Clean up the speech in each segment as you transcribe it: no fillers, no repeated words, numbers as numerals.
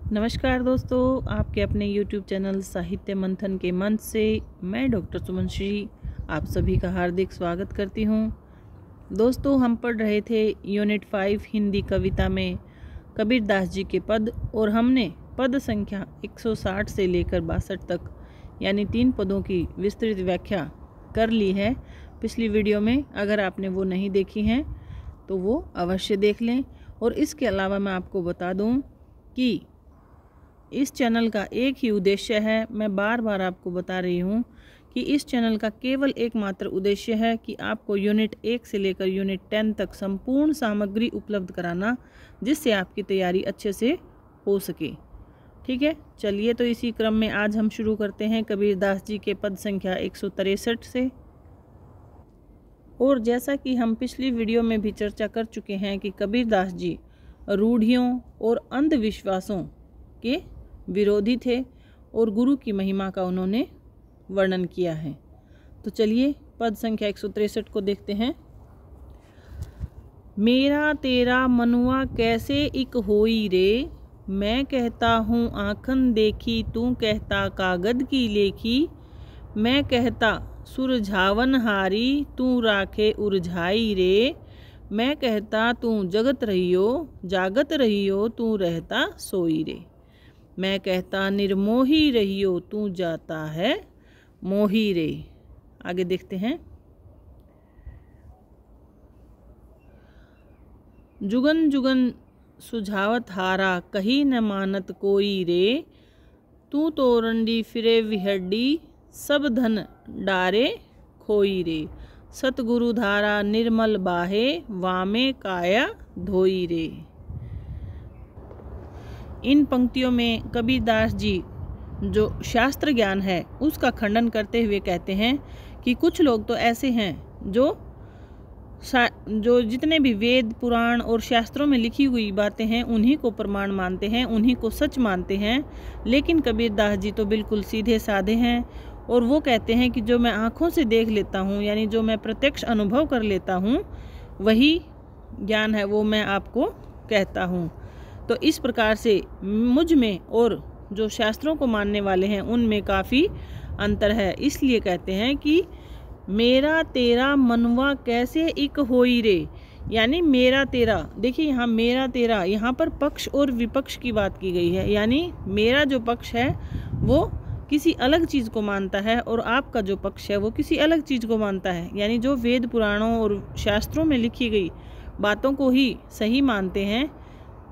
नमस्कार दोस्तों, आपके अपने YouTube चैनल साहित्य मंथन के मंच से मैं डॉक्टर सुमन श्री आप सभी का हार्दिक स्वागत करती हूँ। दोस्तों, हम पढ़ रहे थे यूनिट 5 हिंदी कविता में कबीरदास जी के पद और हमने पद संख्या 160 से लेकर 62 तक यानी 3 पदों की विस्तृत व्याख्या कर ली है पिछली वीडियो में। अगर आपने वो नहीं देखी हैं तो वो अवश्य देख लें। और इसके अलावा मैं आपको बता दूं कि इस चैनल का एक ही उद्देश्य है, मैं बार बार आपको बता रही हूँ कि इस चैनल का केवल एकमात्र उद्देश्य है कि आपको यूनिट 1 से लेकर यूनिट 10 तक संपूर्ण सामग्री उपलब्ध कराना, जिससे आपकी तैयारी अच्छे से हो सके। ठीक है, चलिए तो इसी क्रम में आज हम शुरू करते हैं कबीरदास जी के पद संख्या 163 से। और जैसा कि हम पिछली वीडियो में भी चर्चा कर चुके हैं कि कबीरदास जी रूढ़ियों और अंधविश्वासों के विरोधी थे और गुरु की महिमा का उन्होंने वर्णन किया है। तो चलिए पद संख्या 163 को देखते हैं। मेरा तेरा मनुआ कैसे इक होई रे, मैं कहता हूँ आँखन देखी तू कहता कागद की लेखी, मैं कहता सुरझावन हारी तू राखे उरझाई रे, मैं कहता तू जगत रहियो जागत रहियो तू रहता सोई रे, मैं कहता निर्मोही रहियो तू जाता है मोही रे। आगे देखते हैं। जुगन जुगन सुझावत हारा कही न मानत कोई रे, तू तोरंडी फिरे विहड्डी सब धन डारे खोई रे, सतगुरु धारा निर्मल बाहे वामे काया धोई रे। इन पंक्तियों में कबीरदास जी जो शास्त्र ज्ञान है उसका खंडन करते हुए कहते हैं कि कुछ लोग तो ऐसे हैं जो जितने भी वेद पुराण और शास्त्रों में लिखी हुई बातें हैं उन्हीं को प्रमाण मानते हैं, उन्हीं को सच मानते हैं। लेकिन कबीरदास जी तो बिल्कुल सीधे साधे हैं और वो कहते हैं कि जो मैं आँखों से देख लेता हूँ, यानी जो मैं प्रत्यक्ष अनुभव कर लेता हूँ, वही ज्ञान है, वो मैं आपको कहता हूँ। तो इस प्रकार से मुझ में और जो शास्त्रों को मानने वाले हैं उनमें काफ़ी अंतर है। इसलिए कहते हैं कि मेरा तेरा मनवा कैसे इक होई रे, यानी मेरा तेरा। देखिए यहाँ मेरा तेरा, यहाँ पर पक्ष और विपक्ष की बात की गई है। यानी मेरा जो पक्ष है वो किसी अलग चीज़ को मानता है और आपका जो पक्ष है वो किसी अलग चीज़ को मानता है। यानी जो वेद पुराणों और शास्त्रों में लिखी गई बातों को ही सही मानते हैं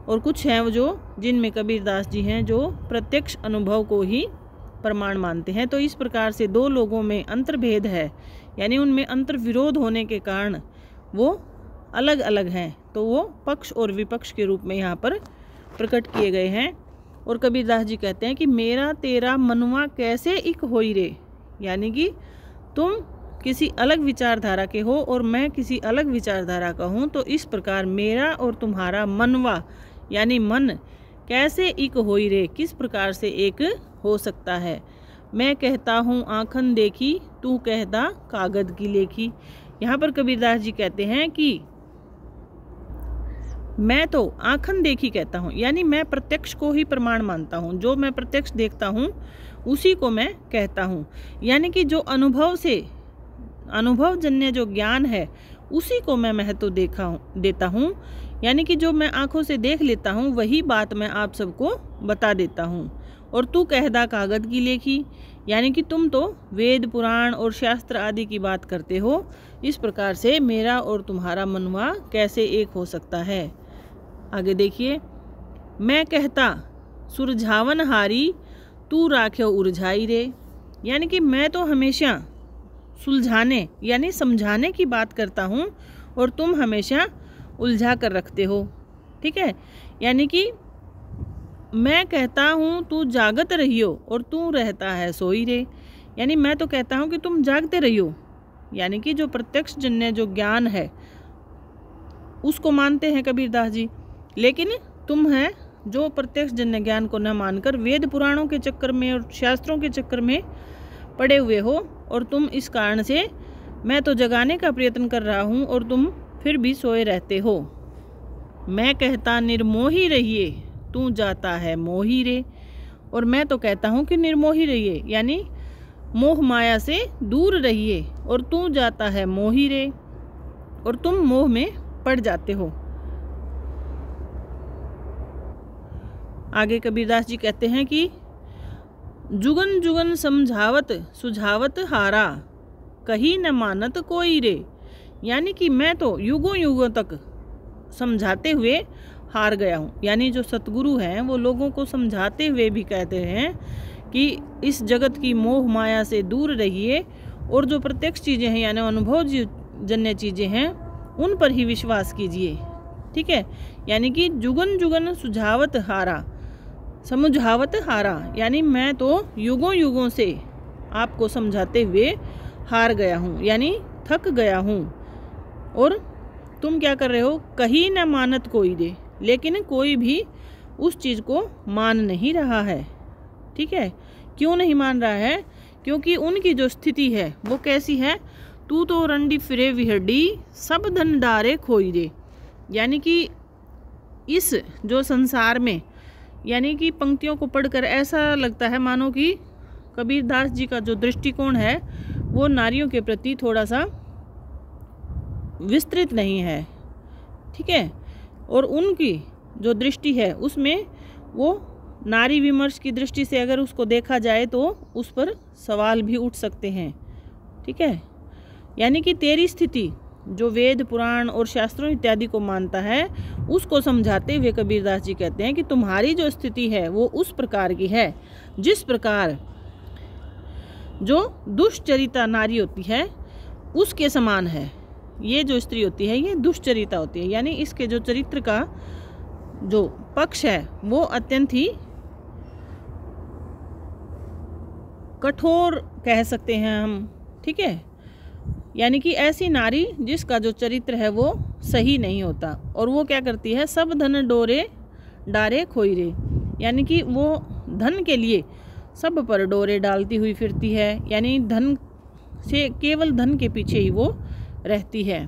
और कुछ हैं वो जिनमें कबीरदास जी हैं जो प्रत्यक्ष अनुभव को ही प्रमाण मानते हैं। तो इस प्रकार से दो लोगों में अंतर्भेद है, यानी उनमें अंतर विरोध होने के कारण वो अलग अलग हैं। तो वो पक्ष और विपक्ष के रूप में यहाँ पर प्रकट किए गए हैं। और कबीरदास जी कहते हैं कि मेरा तेरा मनुआ कैसे इक होई रे, यानी कि तुम किसी अलग विचारधारा के हो और मैं किसी अलग विचारधारा का हूँ। तो इस प्रकार मेरा और तुम्हारा मनवा यानी मन कैसे इक होई रे, किस प्रकार से एक हो सकता है। मैं कहता हूँ आँखन देखी तू कहता कागद की लेखी। यहाँ पर कबीरदास जी कहते हैं कि मैं तो आँखन देखी कहता हूँ, यानी मैं प्रत्यक्ष को ही प्रमाण मानता हूँ। जो मैं प्रत्यक्ष देखता हूँ उसी को मैं कहता हूँ। यानी कि जो अनुभवजन्य जो ज्ञान है उसी को मैं महत्व देता हूँ। यानी कि जो मैं आँखों से देख लेता हूँ वही बात मैं आप सबको बता देता हूँ। और तू कहदा कागद की लेखी, यानी कि तुम तो वेद पुराण और शास्त्र आदि की बात करते हो। इस प्रकार से मेरा और तुम्हारा मनवा कैसे एक हो सकता है। आगे देखिए। मैं कहता सुरझावन हारी तू राख्यो उरझाई रे, यानी कि मैं तो हमेशा सुलझाने यानी समझाने की बात करता हूँ और तुम हमेशा उलझा कर रखते हो। ठीक है, यानी कि मैं कहता हूँ तू जागत रहियो और तू रहता है सोई रे, यानी मैं तो कहता हूँ कि तुम जागते रहियो, यानी कि जो प्रत्यक्ष जन्य जो ज्ञान है उसको मानते हैं कबीरदास जी। लेकिन तुम है जो प्रत्यक्ष जन्य ज्ञान को न मानकर वेद पुराणों के चक्कर में और शास्त्रों के चक्कर में पड़े हुए हो और तुम इस कारण से मैं तो जगाने का प्रयत्न कर रहा हूँ और तुम फिर भी सोए रहते हो। मैं कहता निर्मोही रहिए तू जाता है मोही रे। और मैं तो कहता हूँ कि निर्मोही रहिए, यानी मोह माया से दूर रहिए, और तू जाता है मोही रे, और तुम मोह में पड़ जाते हो। आगे कबीरदास जी कहते हैं कि जुगन जुगन समझावत सुझावत हारा, कहीं न मानत कोई रे। यानी कि मैं तो युगों युगों तक समझाते हुए हार गया हूँ। यानी जो सतगुरु हैं वो लोगों को समझाते हुए भी कहते हैं कि इस जगत की मोह माया से दूर रहिए, और जो प्रत्यक्ष चीज़ें हैं यानी अनुभव जन्य चीज़ें हैं उन पर ही विश्वास कीजिए। ठीक है, यानी कि जुगन जुगन सुझावत हारा, समझावत हारा, यानी मैं तो युगों युगों से आपको समझाते हुए हार गया हूँ, यानी थक गया हूँ। और तुम क्या कर रहे हो, कहीं न मानत कोई रे, लेकिन कोई भी उस चीज़ को मान नहीं रहा है। ठीक है, क्यों नहीं मान रहा है? क्योंकि उनकी जो स्थिति है वो कैसी है, तू तो रंडी फिरे विहड़ी सब धन डारे खोई रे। यानी कि इस जो संसार में, यानी कि पंक्तियों को पढ़कर ऐसा लगता है मानो कि कबीरदास जी का जो दृष्टिकोण है वो नारियों के प्रति थोड़ा सा विस्तृत नहीं है। ठीक है, और उनकी जो दृष्टि है उसमें वो नारी विमर्श की दृष्टि से अगर उसको देखा जाए तो उस पर सवाल भी उठ सकते हैं। ठीक है, यानी कि तेरी स्थिति जो वेद पुराण और शास्त्रों इत्यादि को मानता है उसको समझाते हुए कबीरदास जी कहते हैं कि तुम्हारी जो स्थिति है वो उस प्रकार की है जिस प्रकार जो दुष्चरिता नारी होती है उसके समान है। ये जो स्त्री होती है ये दुष्चरिता होती है, यानी इसके जो चरित्र का जो पक्ष है वो अत्यंत ही कठोर कह सकते हैं हम। ठीक है, यानी कि ऐसी नारी जिसका जो चरित्र है वो सही नहीं होता, और वो क्या करती है, सब धन डोरे डारे खोई रे, यानी कि वो धन के लिए सब पर डोरे डालती हुई फिरती है, यानी धन से केवल धन के पीछे ही वो रहती है।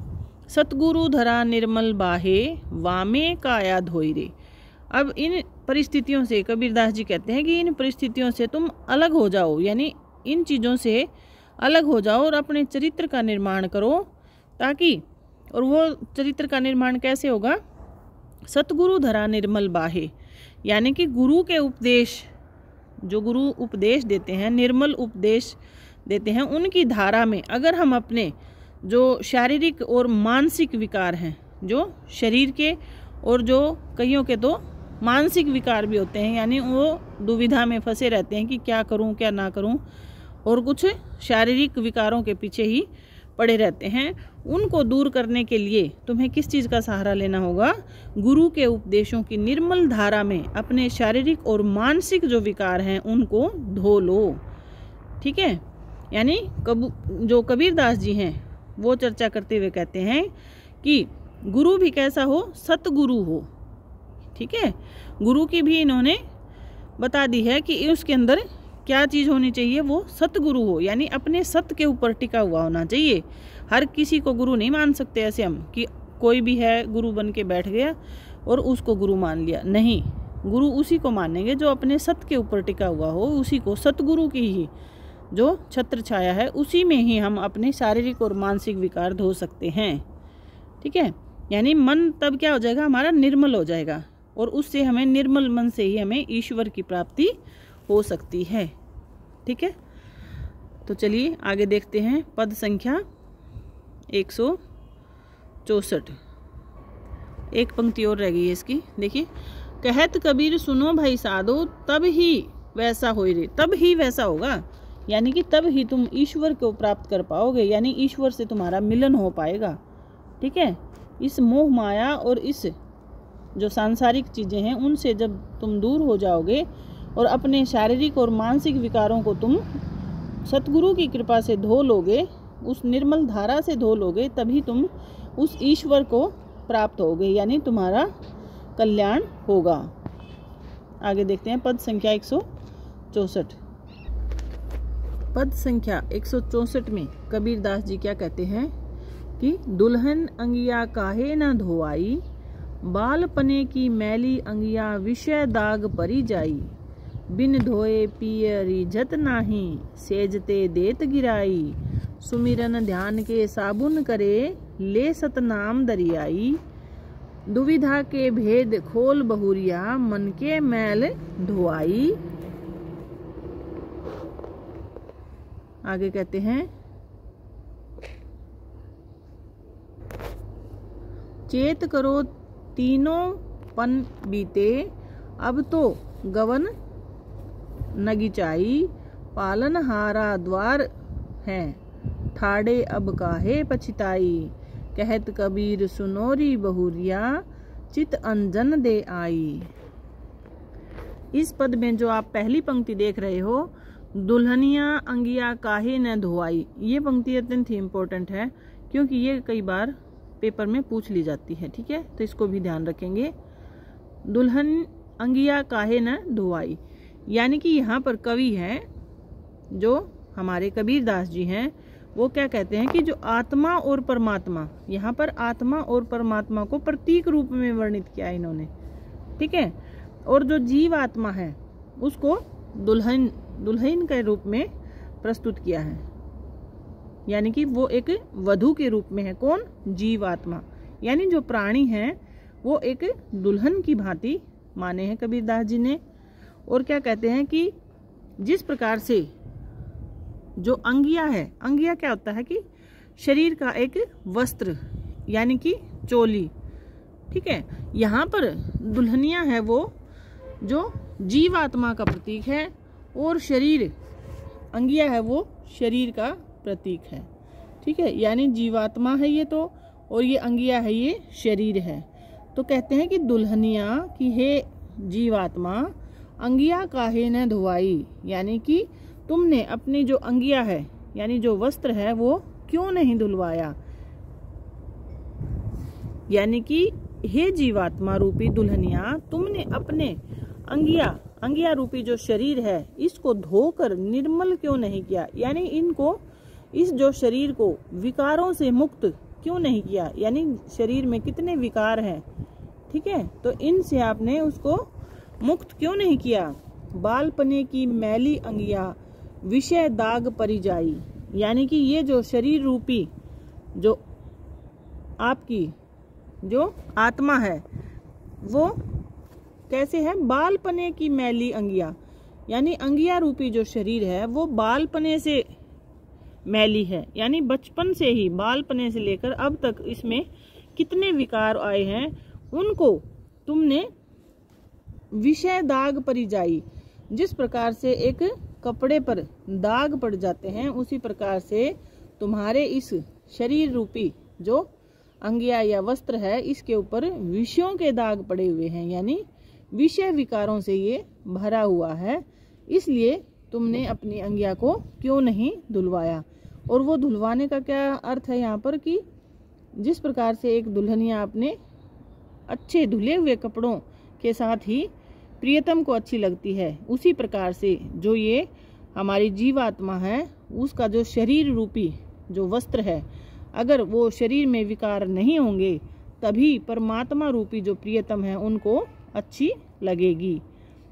सतगुरु धरा निर्मल बाहे वामे काया धोई रे। अब इन परिस्थितियों से कबीरदास जी कहते हैं कि इन परिस्थितियों से तुम अलग हो जाओ, यानी इन चीज़ों से अलग हो जाओ और अपने चरित्र का निर्माण करो, ताकि, और वो चरित्र का निर्माण कैसे होगा, सतगुरु धरा निर्मल बाहे, यानी कि गुरु के उपदेश, जो गुरु उपदेश देते हैं, निर्मल उपदेश देते हैं, उनकी धारा में अगर हम अपने जो शारीरिक और मानसिक विकार हैं, जो शरीर के और जो कईयों के तो मानसिक विकार भी होते हैं, यानी वो दुविधा में फंसे रहते हैं कि क्या करूं क्या ना करूं, और कुछ शारीरिक विकारों के पीछे ही पड़े रहते हैं, उनको दूर करने के लिए तुम्हें किस चीज़ का सहारा लेना होगा, गुरु के उपदेशों की निर्मल धारा में अपने शारीरिक और मानसिक जो विकार हैं उनको धो लो। ठीक है, यानी जो कबीरदास जी हैं वो चर्चा करते हुए कहते हैं कि गुरु भी कैसा हो, सतगुरु हो। ठीक है, गुरु की भी इन्होंने बता दी है कि उसके अंदर क्या चीज़ होनी चाहिए, वो सतगुरु हो, यानी अपने सत्य के ऊपर टिका हुआ होना चाहिए। हर किसी को गुरु नहीं मान सकते ऐसे हम कि कोई भी है गुरु बन के बैठ गया और उसको गुरु मान लिया, नहीं, गुरु उसी को मानेंगे जो अपने सत्य के ऊपर टिका हुआ हो, उसी को, सतगुरु की ही जो छत्र छाया है उसी में ही हम अपने शारीरिक और मानसिक विकार धो सकते हैं। ठीक है, यानी मन तब क्या हो जाएगा, हमारा निर्मल हो जाएगा, और उससे हमें, निर्मल मन से ही हमें ईश्वर की प्राप्ति हो सकती है। ठीक है, तो चलिए आगे देखते हैं पद संख्या 164। एक पंक्ति और रह गई है इसकी, देखिए, कहत कबीर सुनो भाई साधो तब ही वैसा होई रे, तब ही वैसा होगा, यानी कि तब ही तुम ईश्वर को प्राप्त कर पाओगे, यानी ईश्वर से तुम्हारा मिलन हो पाएगा। ठीक है, इस मोह माया और इस जो सांसारिक चीज़ें हैं उनसे जब तुम दूर हो जाओगे और अपने शारीरिक और मानसिक विकारों को तुम सतगुरु की कृपा से धो लोगे, उस निर्मल धारा से धो लोगे, तभी तुम उस ईश्वर को प्राप्त होगे, यानी तुम्हारा कल्याण होगा। आगे देखते हैं पद संख्या 164। पद संख्या 164 में कबीरदास जी क्या कहते हैं कि दुल्हन अंगिया काहे न धोआई, बालपने की मैली अंगिया विषय दाग परी जाई, बिन धोए पिय रिझत नाही, सेजते देत गिराई, सुमिरन ध्यान के साबुन करे, ले सतनाम दरियाई, दुविधा के भेद खोल बहुरिया, मन के मैल धोआई। आगे कहते हैं, चेत करो तीनों पन बीते, अब तो गवन नगिचाई, पालन हारा द्वार है, ठाड़े अब काहे पछताई, कहत कबीर सुनोरी बहुरिया, चित अंजन दे आई। इस पद में जो आप पहली पंक्ति देख रहे हो, दुल्हनिया अंगिया काहे न धोआई, ये पंक्ति अत्यंत ही इम्पोर्टेंट है क्योंकि ये कई बार पेपर में पूछ ली जाती है। ठीक है, तो इसको भी ध्यान रखेंगे। दुल्हन अंगिया काहे न धोआई, यानी कि यहाँ पर कवि है जो हमारे कबीरदास जी हैं, वो क्या कहते हैं कि जो आत्मा और परमात्मा, यहाँ पर आत्मा और परमात्मा को प्रतीक रूप में वर्णित किया इन्होंने। ठीक है, और जो जीव आत्मा है उसको दुल्हन के रूप में प्रस्तुत किया है, यानी कि वो एक वधू के रूप में है। कौन? जीव आत्मा, यानी जो प्राणी है वो एक दुल्हन की भांति माने हैं कबीरदास जी ने। और क्या कहते हैं कि जिस प्रकार से जो अंगिया है, अंगिया क्या होता है कि शरीर का एक वस्त्र, यानी कि चोली। ठीक है, यहाँ पर दुल्हनिया है वो जो जीव आत्मा का प्रतीक है, और शरीर अंगिया है वो शरीर का प्रतीक है। ठीक है, यानी जीवात्मा है ये तो, और ये अंगिया है ये शरीर है। तो कहते हैं कि दुल्हनिया की हे जीवात्मा, अंगिया काहे न धोआई, यानी कि तुमने अपनी जो अंगिया है यानी जो वस्त्र है वो क्यों नहीं धुलवाया, यानी कि हे जीवात्मा रूपी दुल्हनिया, तुमने अपने अंगिया रूपी जो शरीर है इसको धोकर निर्मल क्यों नहीं किया, यानी इनको, इस जो शरीर को विकारों से मुक्त क्यों नहीं किया, यानी शरीर में कितने विकार हैं। ठीक है, तो इनसे आपने उसको मुक्त क्यों नहीं किया। बालपने की मैली अंगिया विषय दाग परी जाई, यानी कि ये जो शरीर रूपी जो आपकी जो आत्मा है वो कैसे है, बालपने की मैली अंगिया, यानी अंगिया रूपी जो शरीर है वो बालपने से मैली है, यानी बचपन से ही, बालपने से लेकर अब तक इसमें कितने विकार आए हैं उनको तुमने विषय दाग परी जाई, जिस प्रकार से एक कपड़े पर दाग पड़ जाते हैं उसी प्रकार से तुम्हारे इस शरीर रूपी जो अंगिया या वस्त्र है इसके ऊपर विषयों के दाग पड़े हुए हैं, यानी विषय विकारों से ये भरा हुआ है, इसलिए तुमने अपनी अंगिया को क्यों नहीं धुलवाया। और वो धुलवाने का क्या अर्थ है यहाँ पर कि जिस प्रकार से एक दुल्हनिया अपने अच्छे धुले हुए कपड़ों के साथ ही प्रियतम को अच्छी लगती है, उसी प्रकार से जो ये हमारी जीवात्मा है उसका जो शरीर रूपी जो वस्त्र है, अगर वो शरीर में विकार नहीं होंगे तभी परमात्मा रूपी जो प्रियतम है उनको अच्छी लगेगी।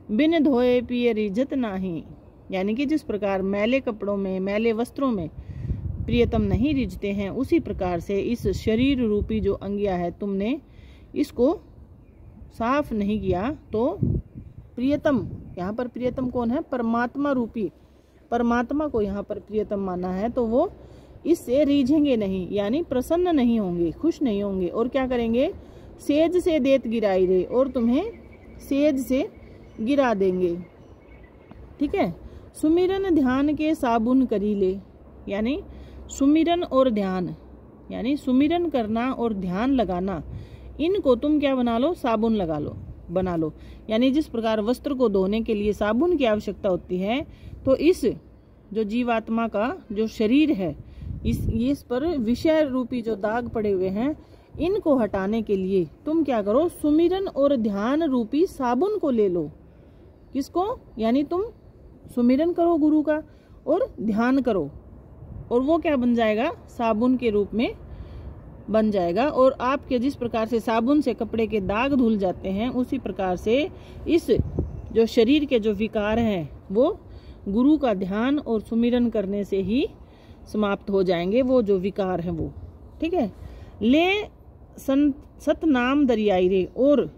बिन धोए पिए रिझत नाही, यानी कि जिस प्रकार मैले कपड़ों में, मैले वस्त्रों में प्रियतम नहीं रिझते हैं, उसी प्रकार से इस शरीर रूपी जो अंगिया है तुमने इसको साफ नहीं किया तो प्रियतम, यहाँ पर प्रियतम कौन है, परमात्मा रूपी, परमात्मा को यहाँ पर प्रियतम माना है, तो वो इससे रीझेंगे नहीं, यानी प्रसन्न नहीं होंगे, खुश नहीं होंगे, और क्या करेंगे, सेज से देत गिराई रे, और तुम्हें सेज से गिरा देंगे। ठीक है, सुमिरन ध्यान के साबुन करी ले, यानी सुमिरन और ध्यान, यानी सुमिरन करना और ध्यान लगाना, इनको तुम क्या बना लो, साबुन लगा लो, बना लो। यानी जिस प्रकार वस्त्र को धोने के लिए साबुन की आवश्यकता होती है, तो इस जो जीवात्मा का जो शरीर है इस पर विषय रूपी जो दाग पड़े हुए हैं, इनको हटाने के लिए तुम क्या करो, सुमिरन और ध्यान रूपी साबुन को ले लो। किसको, यानी तुम सुमिरन करो गुरु का और ध्यान करो, और वो क्या बन जाएगा, साबुन के रूप में बन जाएगा। और आपके जिस प्रकार से साबुन से कपड़े के दाग धुल जाते हैं, उसी प्रकार से इस जो शरीर के जो विकार हैं वो गुरु का ध्यान और सुमिरन करने से ही समाप्त हो जाएंगे, वो जो विकार हैं वो। ठीक है। ले सतनाम दरियाई रे, और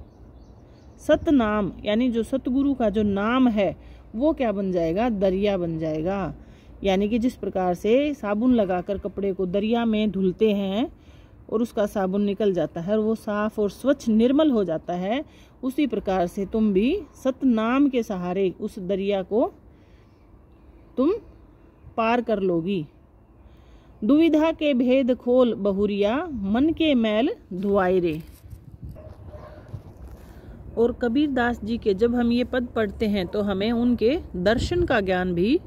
सतनाम यानी जो सतगुरु का जो नाम है वो क्या बन जाएगा, दरिया बन जाएगा। यानी कि जिस प्रकार से साबुन लगाकर कपड़े को दरिया में धुलते हैं और उसका साबुन निकल जाता है और वो साफ और स्वच्छ निर्मल हो जाता है, उसी प्रकार से तुम भी सतनाम के सहारे उस दरिया को तुम पार कर लोगी। दुविधा के भेद खोल बहुरिया, मन के मैल धुआई रे। और कबीर दास जी के जब हम ये पद पढ़ते हैं तो हमें उनके दर्शन का ज्ञान भी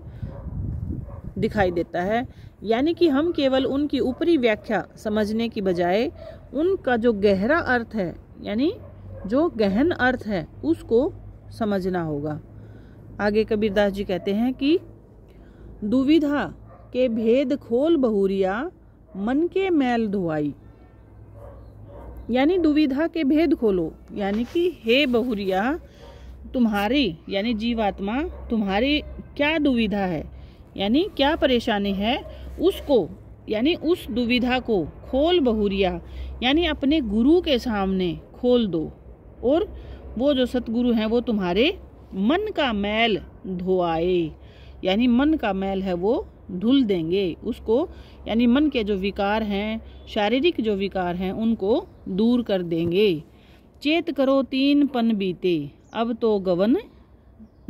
दिखाई देता है। यानी कि हम केवल उनकी ऊपरी व्याख्या समझने की बजाय उनका जो गहरा अर्थ है, यानी जो गहन अर्थ है, उसको समझना होगा। आगे कबीरदास जी कहते हैं कि दुविधा के भेद खोल बहुरिया, मन के मैल धुआई। यानी दुविधा के भेद खोलो, यानी कि हे बहुरिया, तुम्हारी यानी जीवात्मा, तुम्हारी क्या दुविधा है, यानी क्या परेशानी है, उसको यानी उस दुविधा को खोल बहुरिया, यानी अपने गुरु के सामने खोल दो। और वो जो सतगुरु हैं वो तुम्हारे मन का मैल धोआए, यानी मन का मैल है वो धुल देंगे उसको, यानी मन के जो विकार हैं, शारीरिक जो विकार हैं, उनको दूर कर देंगे। चेत करो तीन पन बीते, अब तो गवन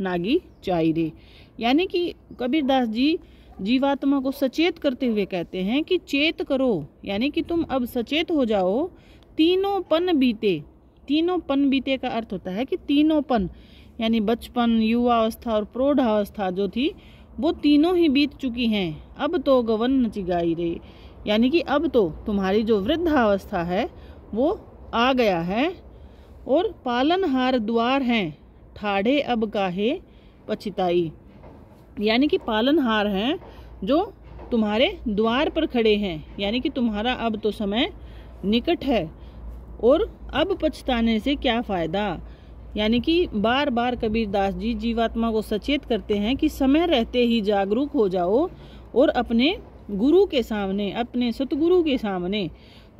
नागी चाइरे। यानी कि कबीरदास जी जीवात्मा को सचेत करते हुए कहते हैं कि चेत करो, यानी कि तुम अब सचेत हो जाओ। तीनों पन बीते, तीनों पन बीते का अर्थ होता है कि तीनों पन, यानी बचपन, युवावस्था और प्रौढ़ावस्था जो थी वो तीनों ही बीत चुकी हैं। अब तो गवन नचिगाई रे, यानी कि अब तो तुम्हारी जो वृद्धावस्था है वो आ गया है। और पालनहार द्वार हैं ठाढ़े अब काहे पछताई, यानी कि पालनहार हैं जो तुम्हारे द्वार पर खड़े हैं, यानी कि तुम्हारा अब तो समय निकट है और अब पछताने से क्या फायदा। यानी कि बार बार कबीरदास जी जीवात्मा को सचेत करते हैं कि समय रहते ही जागरूक हो जाओ और अपने गुरु के सामने, अपने सतगुरु के सामने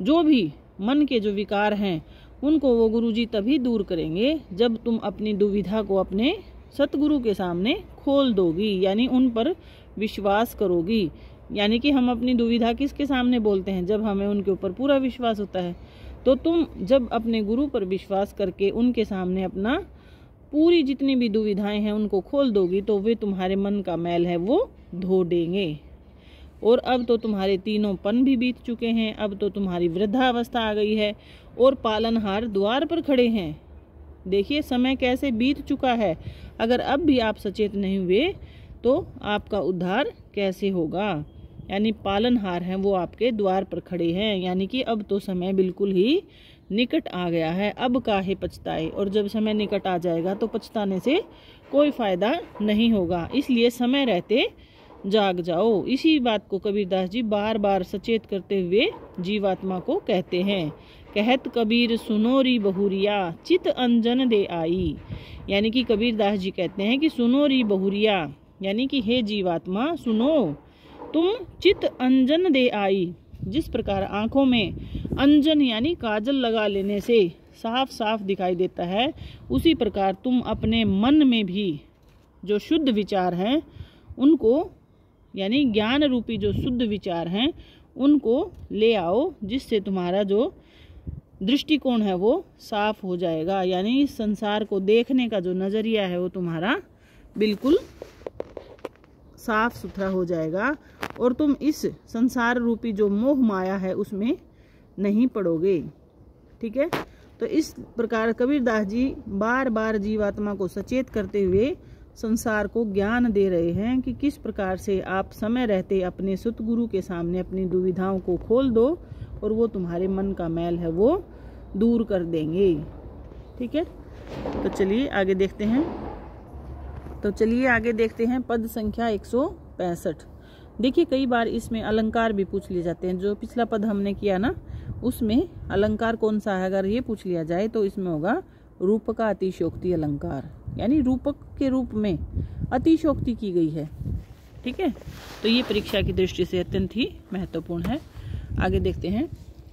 जो भी मन के जो विकार हैं उनको वो गुरुजी तभी दूर करेंगे जब तुम अपनी दुविधा को अपने सतगुरु के सामने खोल दोगी, यानी उन पर विश्वास करोगी। यानी कि हम अपनी दुविधा किसके सामने बोलते हैं, जब हमें उनके ऊपर पूरा विश्वास होता है। तो तुम जब अपने गुरु पर विश्वास करके उनके सामने अपना पूरी जितनी भी दुविधाएं हैं उनको खोल दोगी तो वे तुम्हारे मन का मैल है वो धो देंगे। और अब तो तुम्हारे तीनों पन भी बीत चुके हैं, अब तो तुम्हारी वृद्धावस्था आ गई है और पालनहार द्वार पर खड़े हैं। देखिए समय कैसे बीत चुका है। अगर अब भी आप सचेत नहीं हुए तो आपका उद्धार कैसे होगा। यानी पालनहार हैं वो आपके द्वार पर खड़े हैं, यानी कि अब तो समय बिल्कुल ही निकट आ गया है। अब काहे पछताए, और जब समय निकट आ जाएगा तो पछताने से कोई फायदा नहीं होगा। इसलिए समय रहते जाग जाओ। इसी बात को कबीरदास जी बार बार सचेत करते हुए जीवात्मा को कहते हैं। कहत कबीर सुनो री बहुरिया, चित अंजन दे आई। यानी कि कबीरदास जी कहते हैं कि सुनो री बहुरिया, यानी कि हे जीवात्मा सुनो, तुम चित अंजन दे आई। जिस प्रकार आंखों में अंजन यानी काजल लगा लेने से साफ साफ दिखाई देता है, उसी प्रकार तुम अपने मन में भी जो शुद्ध विचार हैं उनको, यानी ज्ञान रूपी जो शुद्ध विचार हैं उनको ले आओ, जिससे तुम्हारा जो दृष्टिकोण है वो साफ हो जाएगा। यानी इस संसार को देखने का जो नजरिया है वो तुम्हारा बिल्कुल साफ सुथरा हो जाएगा और तुम इस संसार रूपी जो मोह माया है उसमें नहीं पड़ोगे। ठीक है। तो इस प्रकार कबीरदास जी बार बार जीवात्मा को सचेत करते हुए संसार को ज्ञान दे रहे हैं कि किस प्रकार से आप समय रहते अपने सतगुरु के सामने अपनी दुविधाओं को खोल दो और वो तुम्हारे मन का मैल है वो दूर कर देंगे। ठीक है। तो चलिए आगे देखते हैं पद संख्या 165। देखिए कई बार इसमें अलंकार भी पूछ लिए जाते हैं। जो पिछला पद हमने किया ना उसमें अलंकार कौन सा है अगर ये पूछ लिया जाए तो इसमें होगा रूपका अतिशयोक्ति अलंकार, यानी रूपक के रूप में अतिशयोक्ति की गई है। ठीक है, तो ये परीक्षा की दृष्टि से अत्यंत ही महत्वपूर्ण है। आगे देखते हैं।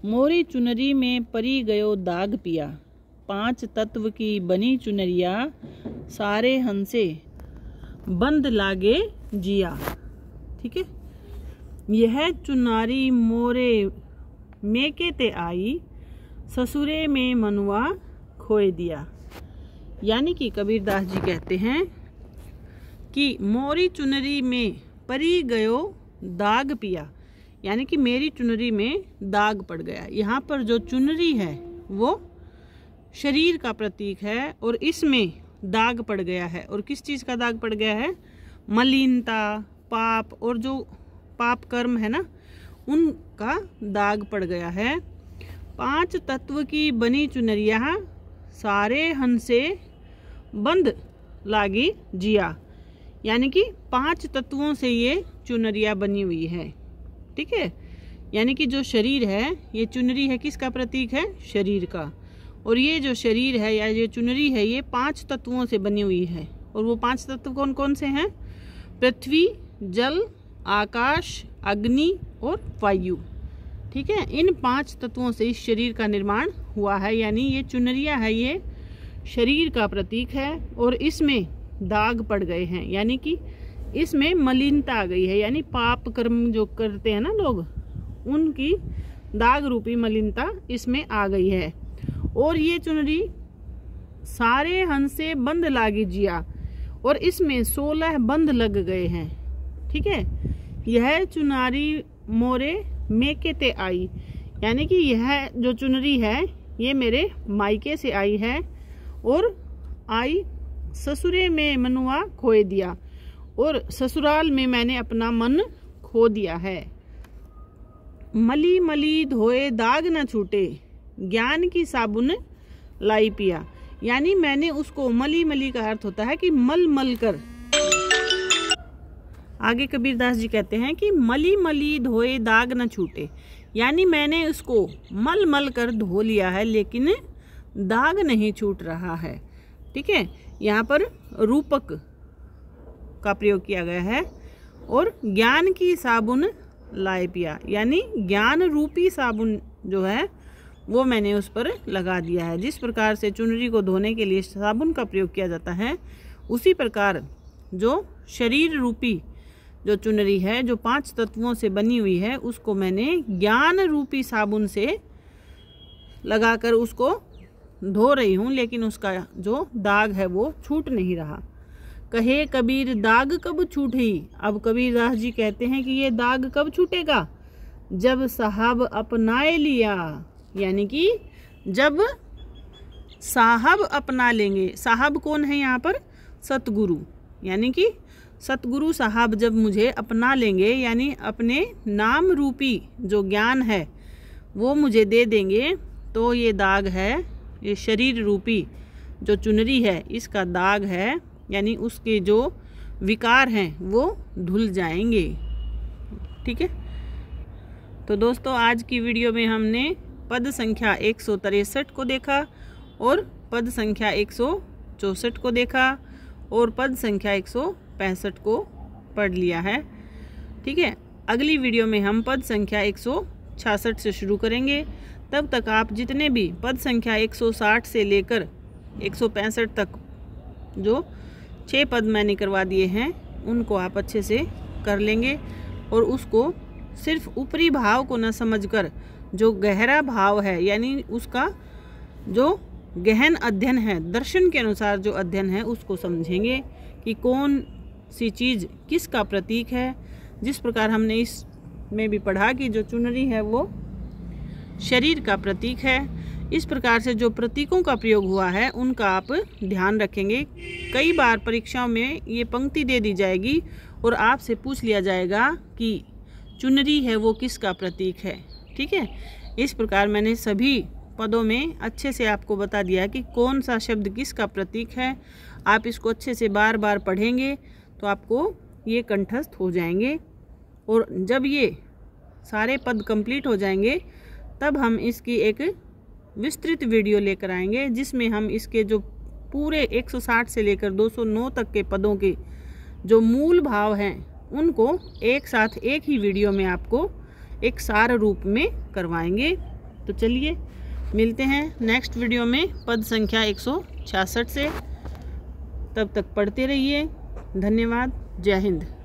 मोरी चुनरी में परी गयो दाग पिया, 5 तत्व की बनी चुनरिया, सारे हंसे बंद लागे जिया। ठीक है, यह चुनारी मोरे मेके ते आई, ससुरे में मनुआ खोए दिया। यानी कि कबीरदास जी कहते हैं कि मोरी चुनरी में परी गयो दाग पिया, यानी कि मेरी चुनरी में दाग पड़ गया। यहाँ पर जो चुनरी है वो शरीर का प्रतीक है और इसमें दाग पड़ गया है। और किस चीज़ का दाग पड़ गया है? मलिनता, पाप और जो पाप कर्म है ना, उनका दाग पड़ गया है। 5 तत्व की बनी चुनरिया, सारे हंसे बंद लागी जिया। यानी कि 5 तत्वों से ये चुनरिया बनी हुई है। ठीक है, यानी कि जो शरीर है, ये चुनरी है, किसका प्रतीक है? शरीर का। और ये जो शरीर है या ये चुनरी है, ये 5 तत्वों से बनी हुई है। और वो 5 तत्व कौन कौन से हैं? पृथ्वी, जल, आकाश, अग्नि और वायु। ठीक है, इन 5 तत्वों से इस शरीर का निर्माण हुआ है। यानी ये चुनरिया है, ये शरीर का प्रतीक है और इसमें दाग पड़ गए हैं, यानी कि इसमें मलिनता आ गई है। यानी पाप कर्म जो करते हैं ना लोग, उनकी दाग रूपी मलिनता इसमें आ गई है। और ये चुनरी सारे हंसे बंद लागी जिया, और इसमें 16 बंद लग गए हैं। ठीक है, यह चुनारी मोरे मेके ते आई, यानी कि यह जो चुनरी है ये मेरे मायके से आई है और आई ससुरे में मनुआ खोए दिया, और ससुराल में मैंने अपना मन खो दिया है। मली मली धोए दाग न छूटे, ज्ञान की साबुन लाई पिया। यानी मैंने उसको, मली मली का अर्थ होता है कि मल मल कर। आगे कबीरदास जी कहते हैं कि मली मली धोए दाग न छूटे, यानी मैंने उसको मल मल कर धो लिया है लेकिन दाग नहीं छूट रहा है। ठीक है, यहाँ पर रूपक का प्रयोग किया गया है। और ज्ञान की साबुन लाए पिया, यानी ज्ञान रूपी साबुन जो है वो मैंने उस पर लगा दिया है। जिस प्रकार से चुनरी को धोने के लिए साबुन का प्रयोग किया जाता है, उसी प्रकार जो शरीर रूपी जो चुनरी है, जो 5 तत्वों से बनी हुई है, उसको मैंने ज्ञान रूपी साबुन से लगाकर उसको धो रही हूँ, लेकिन उसका जो दाग है वो छूट नहीं रहा। कहे कबीर दाग कब छूटी। अब कबीरदास जी कहते हैं कि ये दाग कब छूटेगा? जब साहब अपनाए लिया, यानी कि जब साहब अपना लेंगे। साहब कौन है यहाँ पर? सतगुरु। यानी कि सतगुरु साहब जब मुझे अपना लेंगे, यानी अपने नाम रूपी जो ज्ञान है वो मुझे दे देंगे, तो ये दाग है, ये शरीर रूपी जो चुनरी है इसका दाग है, यानी उसके जो विकार हैं वो धुल जाएंगे। ठीक है, तो दोस्तों आज की वीडियो में हमने पद संख्या 163 को देखा और पद संख्या 164 को देखा और पद संख्या 165 को पढ़ लिया है। ठीक है, अगली वीडियो में हम पद संख्या 166 से शुरू करेंगे। तब तक आप जितने भी पद संख्या 160 से लेकर 165 तक जो 6 पद मैंने करवा दिए हैं उनको आप अच्छे से कर लेंगे, और उसको सिर्फ ऊपरी भाव को न समझकर जो गहरा भाव है, यानी उसका जो गहन अध्ययन है, दर्शन के अनुसार जो अध्ययन है, उसको समझेंगे कि कौन सी चीज़ किसका प्रतीक है। जिस प्रकार हमने इसमें भी पढ़ा कि जो चुनरी है वो शरीर का प्रतीक है, इस प्रकार से जो प्रतीकों का प्रयोग हुआ है उनका आप ध्यान रखेंगे। कई बार परीक्षाओं में ये पंक्ति दे दी जाएगी और आपसे पूछ लिया जाएगा कि चुनरी है वो किसका प्रतीक है। ठीक है, इस प्रकार मैंने सभी पदों में अच्छे से आपको बता दिया कि कौन सा शब्द किसका प्रतीक है। आप इसको अच्छे से बार बार पढ़ेंगे तो आपको ये कंठस्थ हो जाएंगे, और जब ये सारे पद कंप्लीट हो जाएंगे तब हम इसकी एक विस्तृत वीडियो लेकर आएंगे, जिसमें हम इसके जो पूरे 160 से लेकर 209 तक के पदों के जो मूल भाव हैं उनको एक साथ एक ही वीडियो में आपको एक सार रूप में करवाएंगे। तो चलिए मिलते हैं नेक्स्ट वीडियो में पद संख्या 166 से। तब तक पढ़ते रहिए। धन्यवाद। जय हिंद।